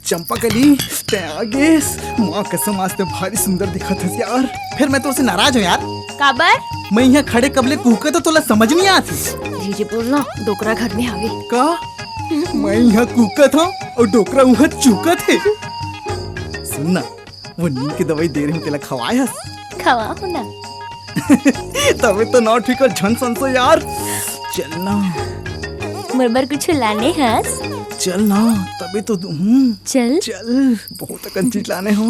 चंपाकली ते आगेस माँ कसम आज ते भारी सुंदर दिखत है यार। फिर मैं तो उसे नाराज हूँ यार। काबर मैं यहाँ खड़े कबले कूके तो तोला समझ नहीं आती। धीरे बोलना, डोकरा घर में आगे का मैं यहाँ कूका था और डोकरा वहाँ चूका थे। सुनना वो नींद की दवाई दे रही हूँ, तेला खवाया खवा हो ना। तबे तो ना ठीक और झन सन से यार। चलना मरबर कुछ लाने हंस। चल ना तभी तो चल चल बहुत अकन चीज लाने हो।